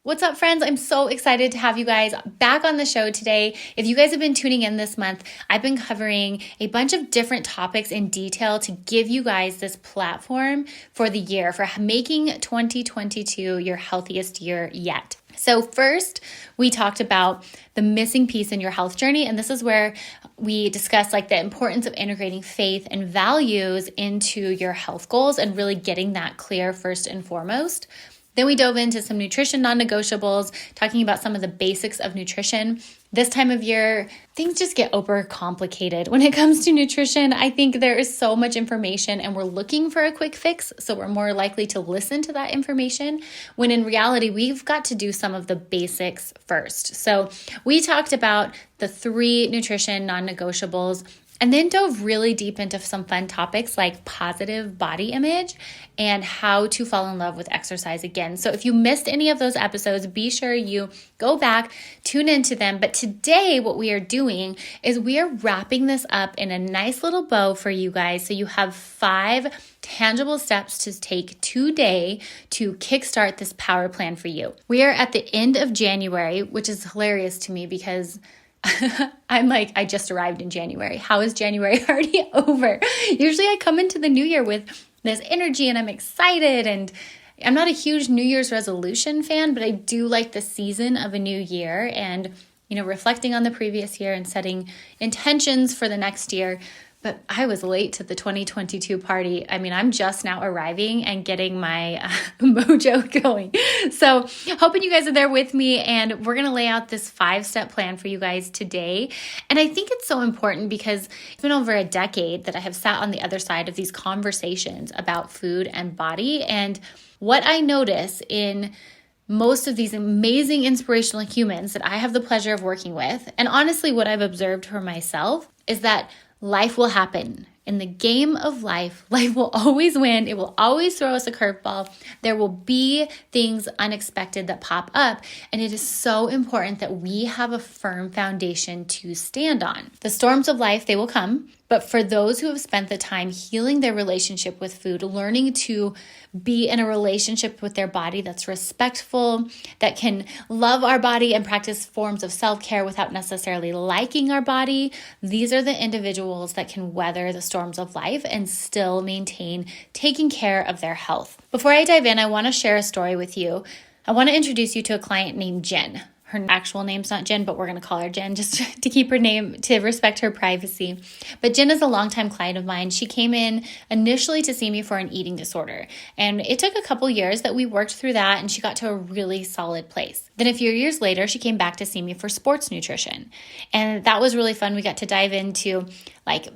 What's up, friends? I'm so excited to have you guys back on the show today. If you guys have been tuning in this month, I've been covering a bunch of different topics in detail to give you guys this platform for the year, for making 2022 your healthiest year yet. So first, we talked about the missing piece in your health journey, and this is where we discuss the importance of integrating faith and values into your health goals and really getting that clear first and foremost. Then we dove into some nutrition non-negotiables, talking about some of the basics of nutrition. This time of year, things just get overcomplicated when it comes to nutrition. I think there is so much information and we're looking for a quick fix, so we're more likely to listen to that information when in reality, we've got to do some of the basics first. So we talked about the 3 nutrition non-negotiables and then dove really deep into some fun topics like positive body image and how to fall in love with exercise again. So if you missed any of those episodes, be sure you go back, tune into them. But today what we are doing is we are wrapping this up in a nice little bow for you guys. So you have 5 tangible steps to take today to kickstart this power plan for you. We are at the end of January, which is hilarious to me because I'm I just arrived in January. How is January already over? Usually I come into the new year with this energy and I'm excited, and I'm not a huge New Year's resolution fan, but I do like the season of a new year and, reflecting on the previous year and setting intentions for the next year. But I was late to the 2022 party. I'm just now arriving and getting my mojo going. So hoping you guys are there with me, and we're going to lay out this 5-step plan for you guys today. And I think it's so important because it's been over a decade that I have sat on the other side of these conversations about food and body. And what I notice in most of these amazing inspirational humans that I have the pleasure of working with, and honestly what I've observed for myself, is that life will happen. In the game of life, life will always win. It will always throw us a curveball. There will be things unexpected that pop up. And it is so important that we have a firm foundation to stand on. The storms of life, they will come. But for those who have spent the time healing their relationship with food, learning to be in a relationship with their body that's respectful, that can love our body and practice forms of self-care without necessarily liking our body, these are the individuals that can weather the storms of life and still maintain taking care of their health. Before I dive in, I want to share a story with you. I want to introduce you to a client named Jen. Her actual name's not Jen, but we're going to call her Jen just to keep her name, to respect her privacy. But Jen is a longtime client of mine. She came in initially to see me for an eating disorder. And it took a couple years that we worked through that, and she got to a really solid place. Then a few years later, she came back to see me for sports nutrition. And that was really fun. We got to dive into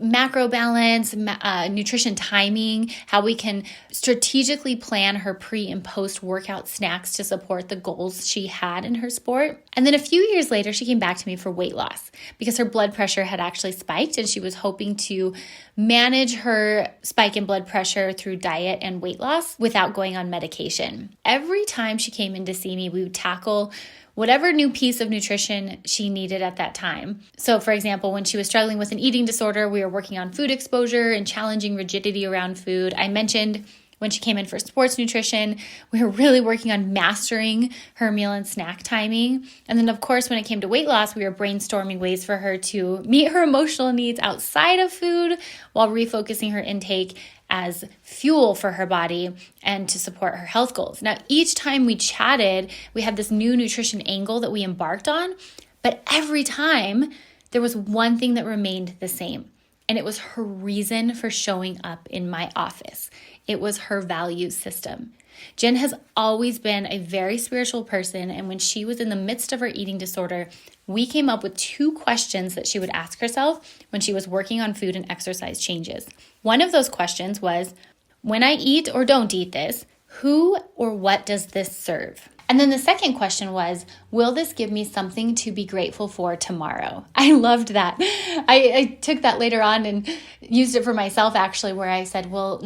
macro balance, nutrition timing, how we can strategically plan her pre and post workout snacks to support the goals she had in her sport. And then a few years later, she came back to me for weight loss because her blood pressure had actually spiked, and she was hoping to manage her spike in blood pressure through diet and weight loss without going on medication. Every time she came in to see me, we would tackle whatever new piece of nutrition she needed at that time. So for example, when she was struggling with an eating disorder, we were working on food exposure and challenging rigidity around food. I mentioned when she came in for sports nutrition, we were really working on mastering her meal and snack timing. And then of course, when it came to weight loss, we were brainstorming ways for her to meet her emotional needs outside of food while refocusing her intake as fuel for her body and to support her health goals. Now, each time we chatted, we had this new nutrition angle that we embarked on, but every time there was one thing that remained the same, and it was her reason for showing up in my office. It was her value system. Jen has always been a very spiritual person, and when she was in the midst of her eating disorder, we came up with 2 questions that she would ask herself when she was working on food and exercise changes. One of those questions was, when I eat or don't eat this, who or what does this serve? And then the second question was, will this give me something to be grateful for tomorrow? I loved that. I took that later on and used it for myself actually, where I said, will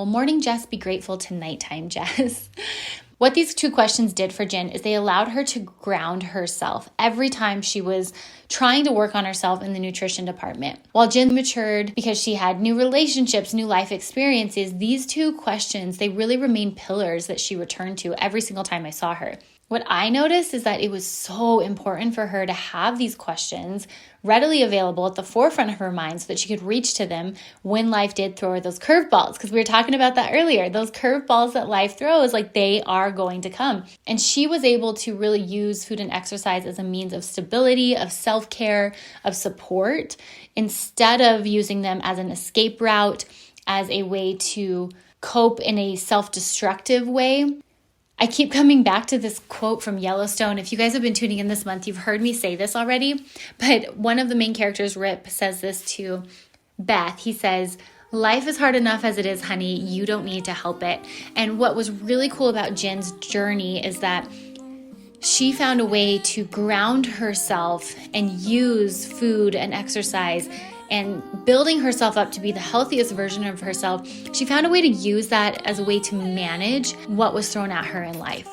morning Jess be grateful to nighttime Jess? What these 2 questions did for Jen is they allowed her to ground herself every time she was trying to work on herself in the nutrition department. While Jen matured because she had new relationships, new life experiences, these 2 questions, they really remained pillars that she returned to every single time I saw her. What I noticed is that it was so important for her to have these questions readily available at the forefront of her mind so that she could reach to them when life did throw her those curveballs. Because we were talking about that earlier. Those curveballs that life throws, like, they are going to come. And she was able to really use food and exercise as a means of stability, of self-care, of support, instead of using them as an escape route, as a way to cope in a self-destructive way. I keep coming back to this quote from Yellowstone. If you guys have been tuning in this month, you've heard me say this already, but one of the main characters, Rip, says this to Beth. He says, "Life is hard enough as it is, honey. You don't need to help it." And what was really cool about Jen's journey is that she found a way to ground herself and use food and exercise and building herself up to be the healthiest version of herself. She found a way to use that as a way to manage what was thrown at her in life.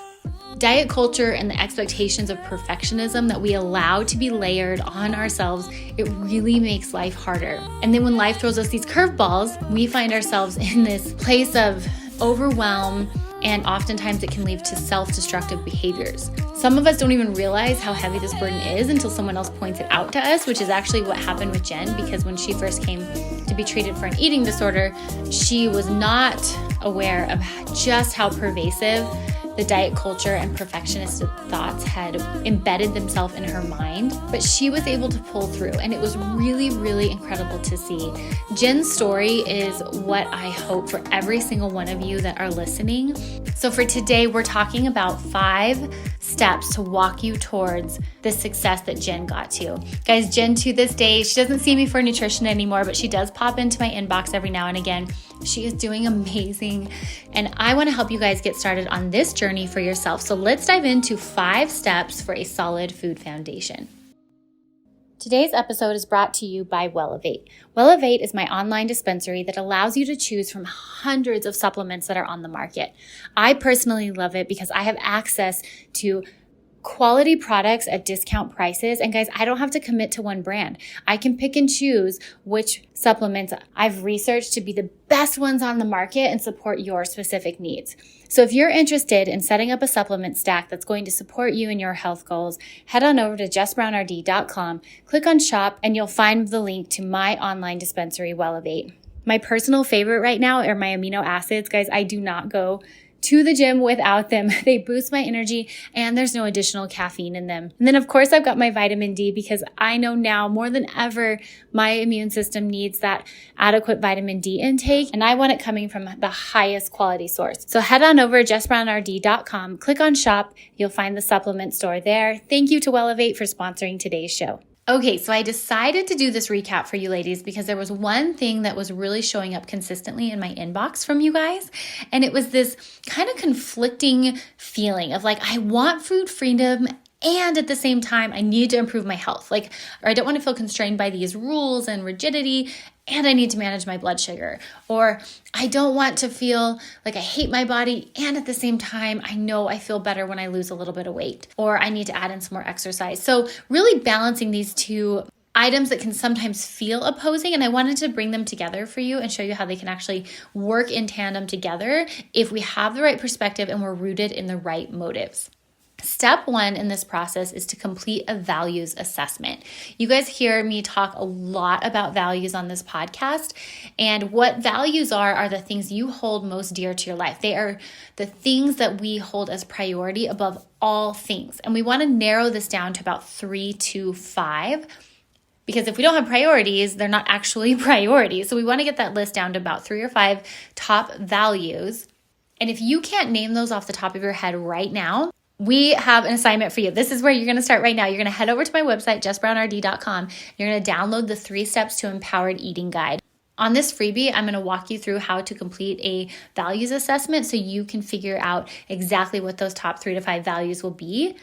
Diet culture and the expectations of perfectionism that we allow to be layered on ourselves, it really makes life harder. And then when life throws us these curveballs, we find ourselves in this place of overwhelm, and oftentimes it can lead to self-destructive behaviors. Some of us don't even realize how heavy this burden is until someone else points it out to us, which is actually what happened with Jen, because when she first came to be treated for an eating disorder, she was not aware of just how pervasive the diet culture and perfectionist thoughts had embedded themselves in her mind, but she was able to pull through, and it was really, really incredible to see. Jen's story is what I hope for every single one of you that are listening. So for today, we're talking about 5 steps to walk you towards the success that Jen got to. Guys, Jen, to this day, she doesn't see me for nutrition anymore, but she does pop into my inbox every now and again. She is doing amazing, and I want to help you guys get started on this journey for yourself. So let's dive into 5 steps for a solid food foundation. Today's episode is brought to you by Wellevate. Wellevate is my online dispensary that allows you to choose from hundreds of supplements that are on the market. I personally love it because I have access to quality products at discount prices. And guys, I don't have to commit to one brand. I can pick and choose which supplements I've researched to be the best ones on the market and support your specific needs. So if you're interested in setting up a supplement stack that's going to support you in your health goals, head on over to jessbrownrd.com, click on shop, and you'll find the link to my online dispensary, Wellevate. My personal favorite right now are my amino acids. Guys, I do not go to the gym without them. They boost my energy, and there's no additional caffeine in them. And then of course I've got my vitamin D, because I know now more than ever my immune system needs that adequate vitamin D intake, and I want it coming from the highest quality source. So head on over to jessbrownrd.com, click on shop, you'll find the supplement store there. Thank you to Wellevate for sponsoring today's show. Okay, so I decided to do this recap for you ladies because there was one thing that was really showing up consistently in my inbox from you guys. And it was this kind of conflicting feeling of like, I want food freedom, and at the same time, I need to improve my health. Like, or I don't want to feel constrained by these rules and rigidity, and I need to manage my blood sugar. Or I don't want to feel like I hate my body, and at the same time, I know I feel better when I lose a little bit of weight. Or I need to add in some more exercise. So really balancing these two items that can sometimes feel opposing, and I wanted to bring them together for you and show you how they can actually work in tandem together if we have the right perspective and we're rooted in the right motives. Step 1 in this process is to complete a values assessment. You guys hear me talk a lot about values on this podcast, and what values are the things you hold most dear to your life. They are the things that we hold as priority above all things. And we want to narrow this down to about 3 to 5, because if we don't have priorities, they're not actually priorities. So we want to get that list down to about 3 or 5 top values. And if you can't name those off the top of your head right now, we have an assignment for you. This is where you're going to start right now. You're going to head over to my website, jessbrownrd.com. You're going to download the 3 Steps to Empowered Eating Guide. On this freebie, I'm going to walk you through how to complete a values assessment so you can figure out exactly what those top 3 to 5 values will be.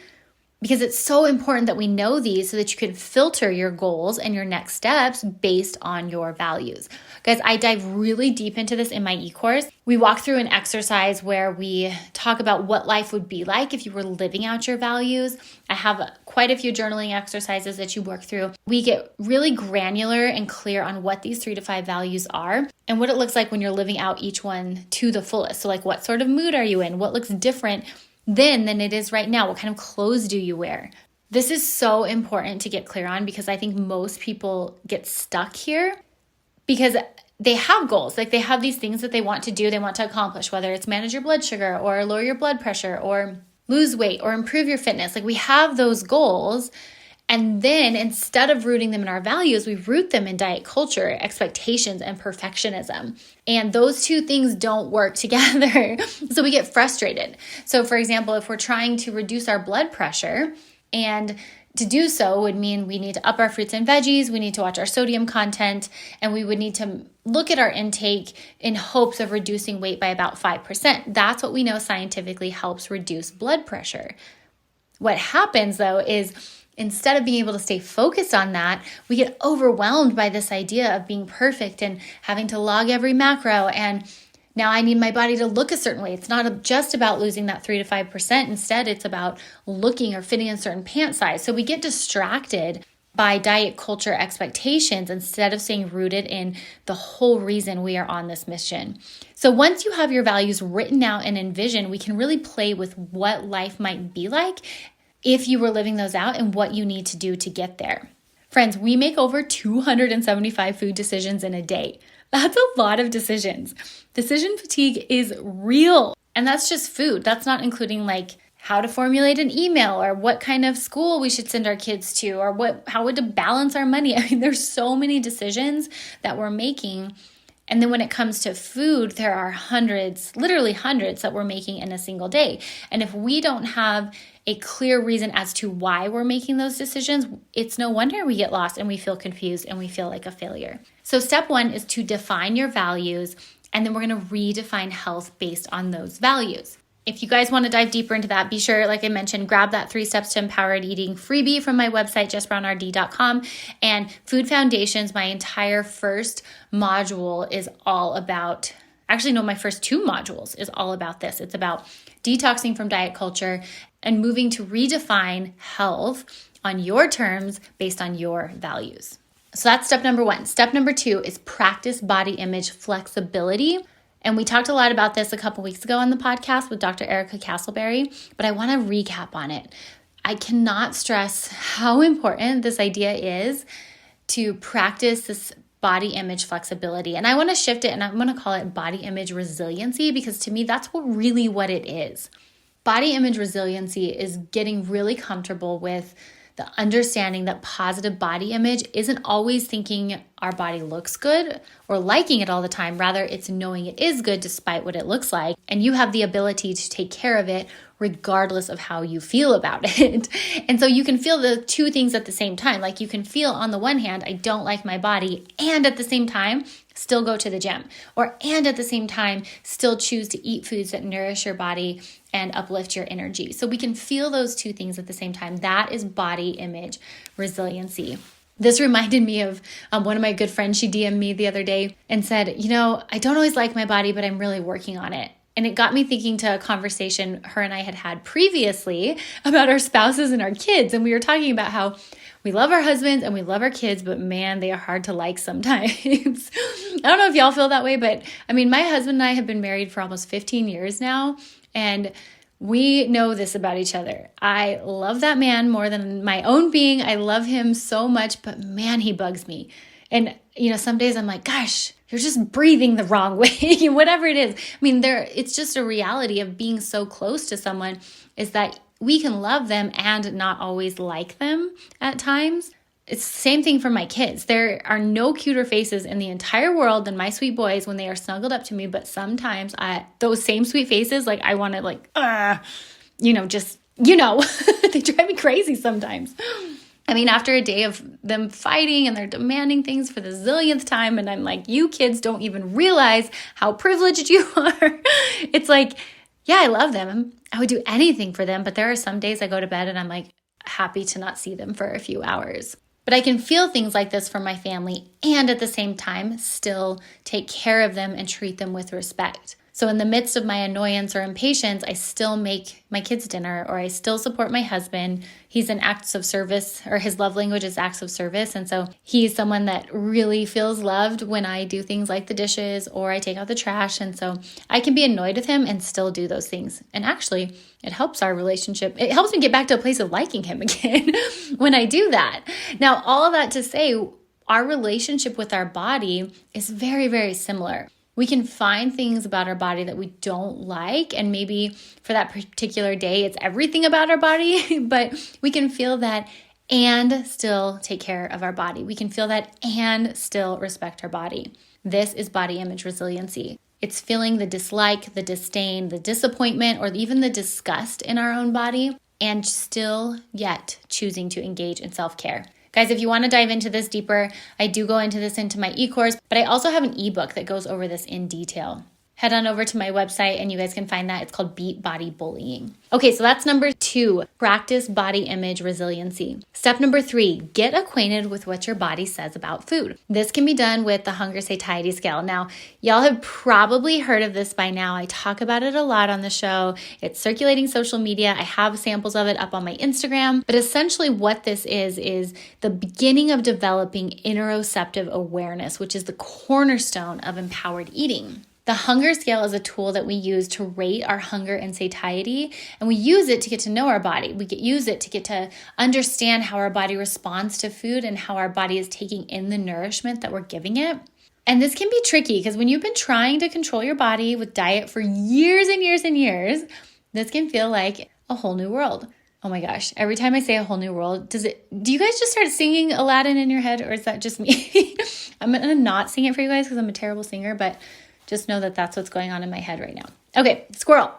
Because it's so important that we know these so that you can filter your goals and your next steps based on your values. Guys, I dive really deep into this in my e-course. We walk through an exercise where we talk about what life would be like if you were living out your values. I have quite a few journaling exercises that you work through. We get really granular and clear on what these 3 to 5 values are and what it looks like when you're living out each one to the fullest. So like, what sort of mood are you in? What looks different then than it is right now? What kind of clothes do you wear? This is so important to get clear on because I think most people get stuck here because they have goals. Like they have these things that they want to do, they want to accomplish, whether it's manage your blood sugar or lower your blood pressure or lose weight or improve your fitness. Like we have those goals. And then instead of rooting them in our values, we root them in diet culture, expectations, and perfectionism. And those two things don't work together. So we get frustrated. So for example, if we're trying to reduce our blood pressure, and to do so would mean we need to up our fruits and veggies, we need to watch our sodium content, and we would need to look at our intake in hopes of reducing weight by about 5%. That's what we know scientifically helps reduce blood pressure. What happens though is instead of being able to stay focused on that, we get overwhelmed by this idea of being perfect and having to log every macro. And now I need my body to look a certain way. It's not just about losing that 3 to 5%. Instead, it's about looking or fitting a certain pant size. So we get distracted by diet culture expectations instead of staying rooted in the whole reason we are on this mission. So once you have your values written out and envisioned, we can really play with what life might be like if you were living those out and what you need to do to get there. Friends, we make over 275 food decisions in a day. That's a lot of decisions. Decision fatigue is real. And that's just food. That's not including like how to formulate an email or what kind of school we should send our kids to or how to balance our money. I mean, there's so many decisions that we're making. And then when it comes to food, there are hundreds, literally hundreds that we're making in a single day. And if we don't have a clear reason as to why we're making those decisions, it's no wonder we get lost and we feel confused and we feel like a failure. So step one is to define your values, and then we're going to redefine health based on those values. If you guys want to dive deeper into that, be sure, like I mentioned, grab that 3 Steps to Empowered Eating freebie from my website, jessbrownrd.com. And Food Foundations, my entire first module is all about, actually no, my first 2 modules is all about this. It's about detoxing from diet culture and moving to redefine health on your terms based on your values. So that's step number 1. Step number 2 is practice body image flexibility. And we talked a lot about this a couple weeks ago on the podcast with Dr. Erica Castleberry, but I want to recap on it. I cannot stress how important this idea is to practice this body image flexibility. And I want to shift it and I'm going to call it body image resiliency because to me, that's what it is. Body image resiliency is getting really comfortable with the understanding that positive body image isn't always thinking our body looks good or liking it all the time. Rather, it's knowing it is good despite what it looks like. And you have the ability to take care of it regardless of how you feel about it. And so you can feel the 2 things at the same time. Like you can feel on the one hand, I don't like my body, and at the same time, still go to the gym. And at the same time, still choose to eat foods that nourish your body and uplift your energy. So we can feel those 2 things at the same time. That is body image resiliency. This reminded me of one of my good friends. She DM'd me the other day and said, I don't always like my body, but I'm really working on it. And it got me thinking to a conversation her and I had previously about our spouses and our kids. And we were talking about how we love our husbands and we love our kids, but man, they are hard to like sometimes. I don't know if y'all feel that way, but I mean, my husband and I have been married for almost 15 years now. And we know this about each other. I love that man more than my own being. I love him so much, but man, he bugs me. And, some days I'm like, gosh, you're just breathing the wrong way, whatever it is. I mean, it's just a reality of being so close to someone is that we can love them and not always like them at times. It's the same thing for my kids. There are no cuter faces in the entire world than my sweet boys when they are snuggled up to me. But sometimes those same sweet faces, like I want to they drive me crazy sometimes. I mean, after a day of them fighting and they're demanding things for the zillionth time, and I'm like, you kids don't even realize how privileged you are. It's like, yeah, I love them. I would do anything for them. But there are some days I go to bed and I'm like happy to not see them for a few hours. But I can feel things like this from my family and at the same time still take care of them and treat them with respect. So in the midst of my annoyance or impatience, I still make my kids dinner, or I still support my husband. He's an acts of service, or his love language is acts of service. And so he's someone that really feels loved when I do things like the dishes or I take out the trash. And so I can be annoyed with him and still do those things. And actually, it helps our relationship. It helps me get back to a place of liking him again when I do that. Now, all of that to say, our relationship with our body is very, very similar. We can find things about our body that we don't like, and maybe for that particular day, it's everything about our body, but we can feel that and still take care of our body. We can feel that and still respect our body. This is body image resiliency. It's feeling the dislike, the disdain, the disappointment, or even the disgust in our own body, and still yet choosing to engage in self-care. Guys, if you want to dive into this deeper, I do go into this into my e-course, but I also have an ebook that goes over this in detail. Head on over to my website and you guys can find that. It's called Beat Body Bullying. Okay, so that's number 2, practice body image resiliency. Step number 3, get acquainted with what your body says about food. This can be done with the hunger satiety scale. Now, y'all have probably heard of this by now. I talk about it a lot on the show. It's circulating social media. I have samples of it up on my Instagram. But essentially what this is the beginning of developing interoceptive awareness, which is the cornerstone of empowered eating. The hunger scale is a tool that we use to rate our hunger and satiety, and we use it to get to know our body. Use it to get to understand how our body responds to food and how our body is taking in the nourishment that we're giving it. And this can be tricky because when you've been trying to control your body with diet for years and years and years, this can feel like a whole new world. Oh my gosh, every time I say a whole new world, do you guys just start singing Aladdin in your head, or is that just me? I'm going to not sing it for you guys because I'm a terrible singer, but just know that that's what's going on in my head right now. Okay, squirrel.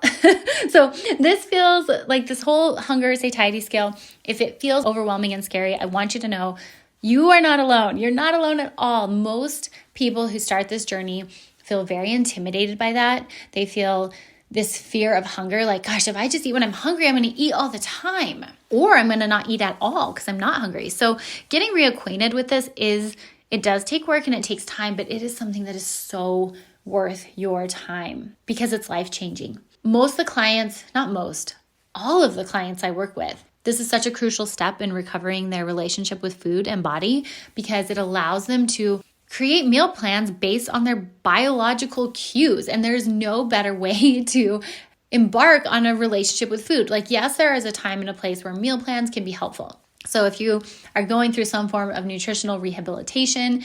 So this feels like this whole hunger satiety scale. If it feels overwhelming and scary, I want you to know you are not alone. You're not alone at all. Most people who start this journey feel very intimidated by that. They feel this fear of hunger, like, gosh, if I just eat when I'm hungry, I'm going to eat all the time, or I'm going to not eat at all because I'm not hungry. So getting reacquainted with this it does take work and it takes time, but it is something that is so worth your time because it's life-changing. All of the clients I work with, this is such a crucial step in recovering their relationship with food and body because it allows them to create meal plans based on their biological cues. And there's no better way to embark on a relationship with food. Like, yes, there is a time and a place where meal plans can be helpful. So if you are going through some form of nutritional rehabilitation,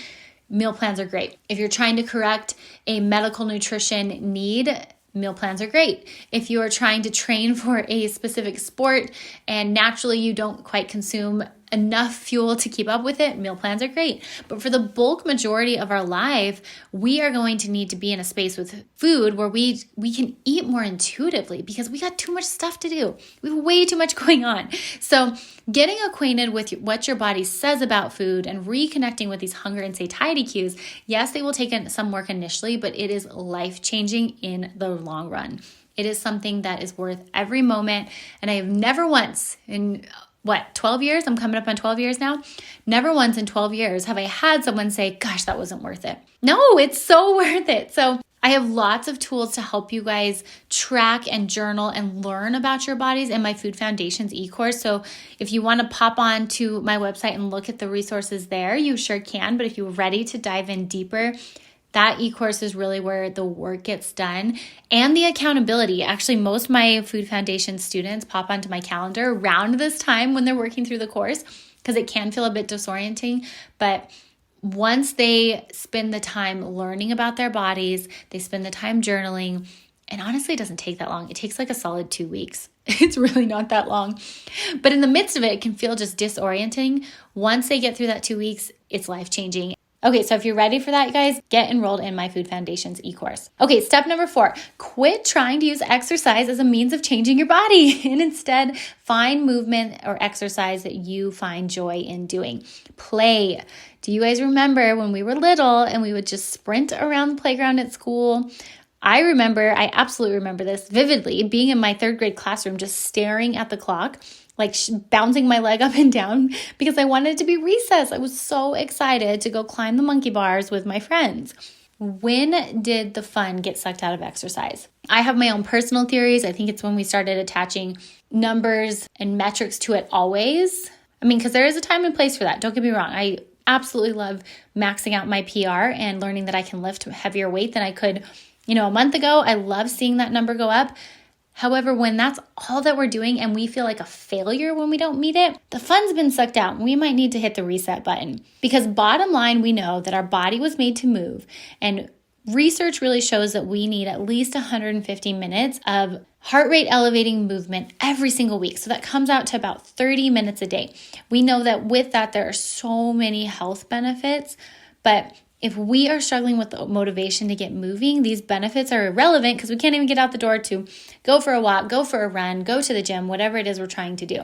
meal plans are great. If you're trying to correct a medical nutrition need, meal plans are great. If you are trying to train for a specific sport and naturally you don't quite consume enough fuel to keep up with it, meal plans are great. But for the bulk majority of our life, we are going to need to be in a space with food where we can eat more intuitively because we got too much stuff to do. We have way too much going on. So getting acquainted with what your body says about food and reconnecting with these hunger and satiety cues, yes, they will take some work initially, but it is life-changing in the long run. It is something that is worth every moment. And I have never once 12 years? I'm coming up on 12 years now. Never once in 12 years have I had someone say, gosh, that wasn't worth it. No, it's so worth it. So I have lots of tools to help you guys track and journal and learn about your bodies in my Food Foundations e-course. So if you want to pop on to my website and look at the resources there, you sure can. But if you're ready to dive in deeper, that e-course is really where the work gets done and the accountability. Actually, most of my Food Foundation students pop onto my calendar around this time when they're working through the course because it can feel a bit disorienting. But once they spend the time learning about their bodies, they spend the time journaling, and honestly, it doesn't take that long. It takes like a solid 2 weeks. It's really not that long. But in the midst of it, it can feel just disorienting. Once they get through that 2 weeks, it's life-changing. Okay, so if you're ready for that, you guys, get enrolled in my Food Foundations e-course. Okay, step number 4, quit trying to use exercise as a means of changing your body and instead find movement or exercise that you find joy in doing. Play. Do you guys remember when we were little and we would just sprint around the playground at school? I absolutely remember this vividly, being in my 3rd grade classroom, just staring at the clock, like bouncing my leg up and down because I wanted it to be recess. I was so excited to go climb the monkey bars with my friends. when did the fun get sucked out of exercise? I have my own personal theories. I think it's when we started attaching numbers and metrics to it always. I mean, because there is a time and place for that. Don't get me wrong. I absolutely love maxing out my PR and learning that I can lift heavier weight than I could, a month ago. I love seeing that number go up. However, when that's all that we're doing and we feel like a failure when we don't meet it, the fun's been sucked out. We might need to hit the reset button, because bottom line, we know that our body was made to move, and research really shows that we need at least 150 minutes of heart rate elevating movement every single week. So that comes out to about 30 minutes a day. We know that with that, there are so many health benefits, but if we are struggling with the motivation to get moving, these benefits are irrelevant because we can't even get out the door to go for a walk, go for a run, go to the gym, whatever it is we're trying to do.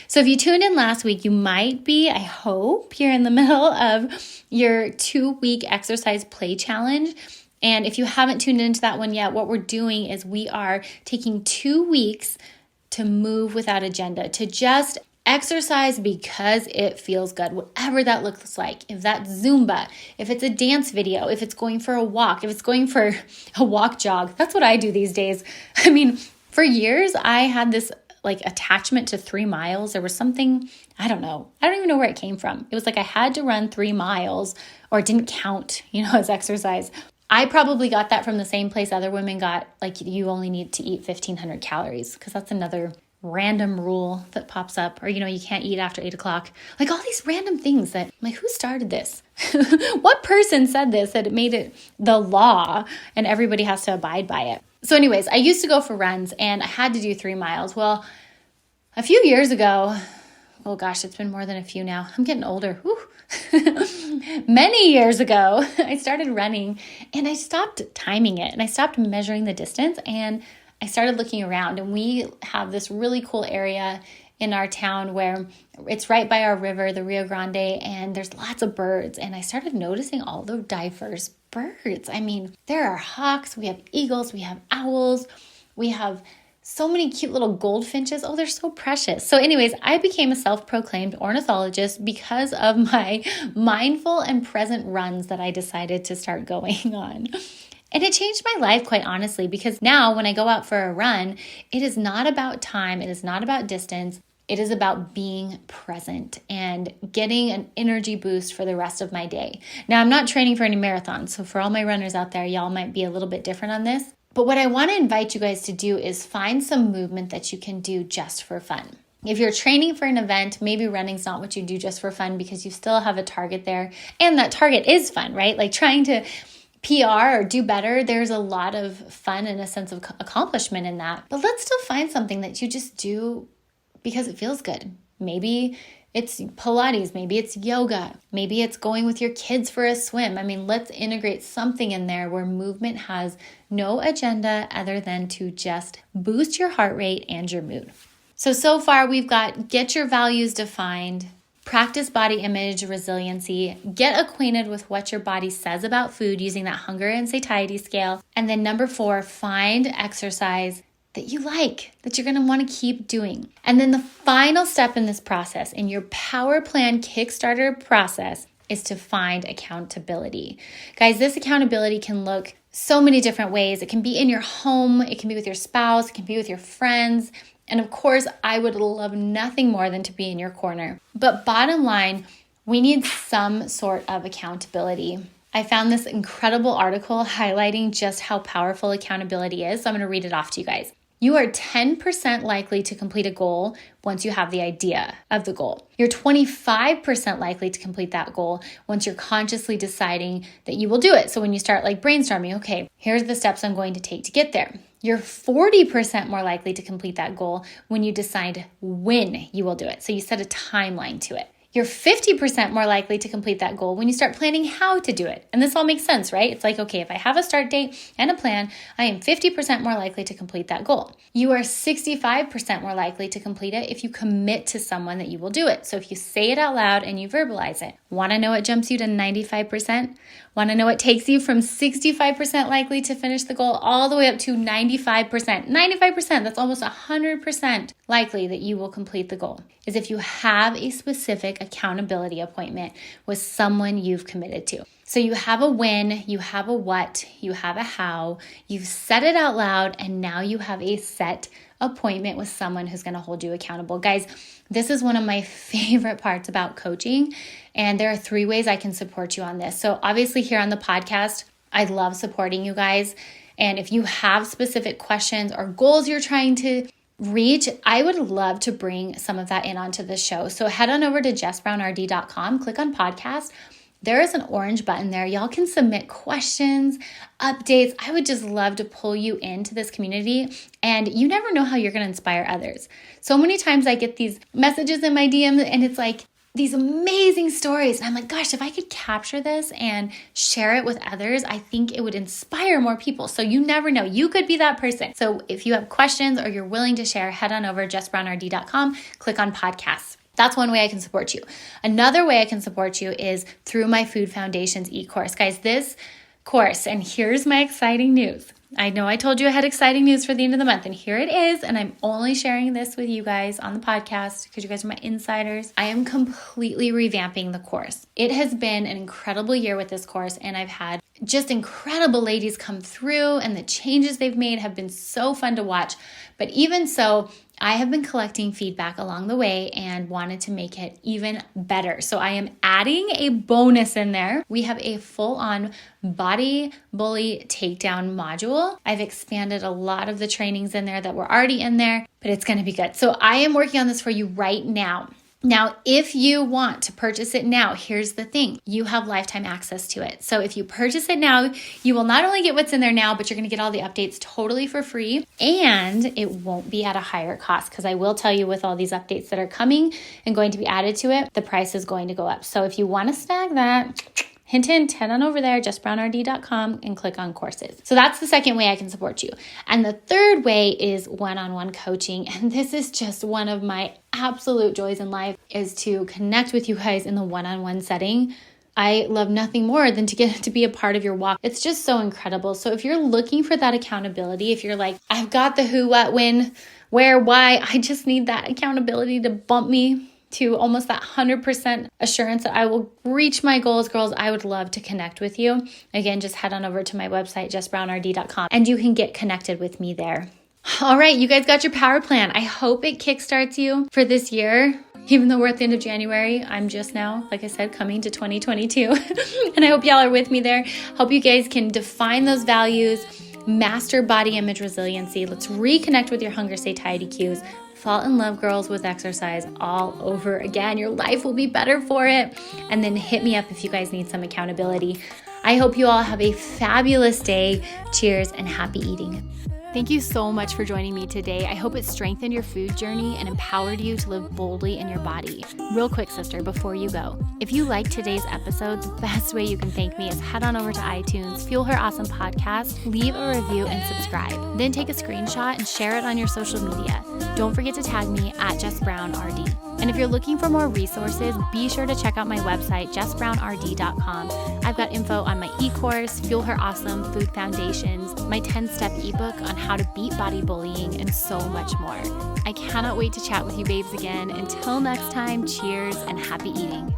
So if you tuned in last week, you might be, I hope, you're in the middle of your 2-week exercise play challenge. And if you haven't tuned into that one yet, what we're doing is we are taking 2 weeks to move without agenda, to just exercise because it feels good, whatever that looks like. If that's Zumba, if it's a dance video, if it's going for a walk, if it's going for a walk jog. That's what I do these days. I mean, for years, I had this attachment to 3 miles. There was something, I don't even know where it came from. It was like I had to run 3 miles or it didn't count, as exercise. I probably got that from the same place other women got, you only need to eat 1,500 calories, because that's another random rule that pops up, or you can't eat after 8 o'clock. All these random things that, who started this? What person said this, that it made it the law and everybody has to abide by it? So anyways, I used to go for runs and I had to do 3 miles. Well, a few years ago, oh gosh, it's been more than a few now. I'm getting older. Many years ago, I started running and I stopped timing it and I stopped measuring the distance, and I started looking around, and we have this really cool area in our town where it's right by our river, the Rio Grande, and there's lots of birds. And I started noticing all the diverse birds. I mean, there are hawks, we have eagles, we have owls, we have so many cute little goldfinches. Oh, they're so precious. So anyways, I became a self-proclaimed ornithologist because of my mindful and present runs that I decided to start going on. And it changed my life, quite honestly, because now when I go out for a run, it is not about time. It is not about distance. It is about being present and getting an energy boost for the rest of my day. Now, I'm not training for any marathons, so for all my runners out there, y'all might be a little bit different on this. But what I want to invite you guys to do is find some movement that you can do just for fun. If you're training for an event, maybe running's not what you do just for fun, because you still have a target there. And that target is fun, right? Trying to PR or do better, there's a lot of fun and a sense of accomplishment in that. But let's still find something that you just do because it feels good. Maybe it's Pilates, maybe it's yoga, maybe it's going with your kids for a swim. I mean, let's integrate something in there where movement has no agenda other than to just boost your heart rate and your mood. So far we've got get your values defined, practice body image resiliency, get acquainted with what your body says about food using that hunger and satiety scale. And then number 4, find exercise that you like, that you're going to want to keep doing. And then the final step in this process, in your Power Plan Kickstarter process, is to find accountability. Guys, this accountability can look so many different ways. It can be in your home, it can be with your spouse, it can be with your friends. And of course, I would love nothing more than to be in your corner. But bottom line, we need some sort of accountability. I found this incredible article highlighting just how powerful accountability is. So I'm going to read it off to you guys. You are 10% likely to complete a goal once you have the idea of the goal. You're 25% likely to complete that goal once you're consciously deciding that you will do it. So when you start brainstorming, okay, here's the steps I'm going to take to get there. You're 40% more likely to complete that goal when you decide when you will do it. So you set a timeline to it. You're 50% more likely to complete that goal when you start planning how to do it. And this all makes sense, right? It's okay, if I have a start date and a plan, I am 50% more likely to complete that goal. You are 65% more likely to complete it if you commit to someone that you will do it. So if you say it out loud and you verbalize it. Want to know what jumps you to 95%? Want to know what takes you from 65% likely to finish the goal all the way up to 95%? 95%, that's almost 100% likely that you will complete the goal, is if you have a specific accountability appointment with someone you've committed to. So you have a when, you have a what, you have a how, you've said it out loud, and now you have a set appointment with someone who's going to hold you accountable. Guys, this is one of my favorite parts about coaching, and there are 3 ways I can support you on this. So obviously here on the podcast, I love supporting you guys. And if you have specific questions or goals you're trying to reach, I would love to bring some of that in onto the show. So head on over to jessbrownrd.com, click on podcast. There is an orange button there. Y'all can submit questions, updates. I would just love to pull you into this community, and you never know how you're going to inspire others. So many times I get these messages in my DM and it's like these amazing stories. And I'm like, gosh, if I could capture this and share it with others, I think it would inspire more people. So you never know. You could be that person. So if you have questions or you're willing to share, head on over to jessbrownrd.com, click on podcasts. That's one way I can support you. Another way I can support you is through my Food Foundations e-course. Guys, this course, and here's my exciting news. I know I told you I had exciting news for the end of the month, and here it is, and I'm only sharing this with you guys on the podcast because you guys are my insiders. I am completely revamping the course. It has been an incredible year with this course, and I've had just incredible ladies come through, and the changes they've made have been so fun to watch. But even so, I have been collecting feedback along the way and wanted to make it even better. So I am adding a bonus in there. We have a full-on body bully takedown module. I've expanded a lot of the trainings in there that were already in there, but it's going to be good. So I am working on this for you right now. Now, if you want to purchase it now, here's the thing. You have lifetime access to it. So if you purchase it now, you will not only get what's in there now, but you're going to get all the updates totally for free. And it won't be at a higher cost, because I will tell you, with all these updates that are coming and going to be added to it, the price is going to go up. So if you want to snag that, hint, hint, head on over there, jessbrownrd.com, and click on courses. So that's the second way I can support you. And the third way is one-on-one coaching. And this is just one of my absolute joys in life, is to connect with you guys in the one-on-one setting. I love nothing more than to get to be a part of your walk. It's just so incredible. So if you're looking for that accountability, if you're like, I've got the who, what, when, where, why, I just need that accountability to bump me to almost that 100% assurance that I will reach my goals, girls, I would love to connect with you. Again, just head on over to my website, jessbrownrd.com, and you can get connected with me there. All right, you guys got your power plan. I hope it kickstarts you for this year. Even though we're at the end of January, I'm just now, like I said, coming to 2022. And I hope y'all are with me there. Hope you guys can define those values, master body image resiliency. Let's reconnect with your hunger satiety cues. Fall in love, girls, with exercise all over again. Your life will be better for it. And then hit me up if you guys need some accountability. I hope you all have a fabulous day. Cheers and happy eating. Thank you so much for joining me today. I hope it strengthened your food journey and empowered you to live boldly in your body. Real quick, sister, before you go, if you liked today's episode, the best way you can thank me is head on over to iTunes, Fuel Her Awesome Podcast, leave a review and subscribe. Then take a screenshot and share it on your social media. Don't forget to tag me at JessBrownRD. And if you're looking for more resources, be sure to check out my website, jessbrownrd.com. I've got info on my e-course, Fuel Her Awesome, Food Foundations, my 10-step ebook on how to beat body bullying, and so much more. I cannot wait to chat with you babes again. Until next time, cheers and happy eating.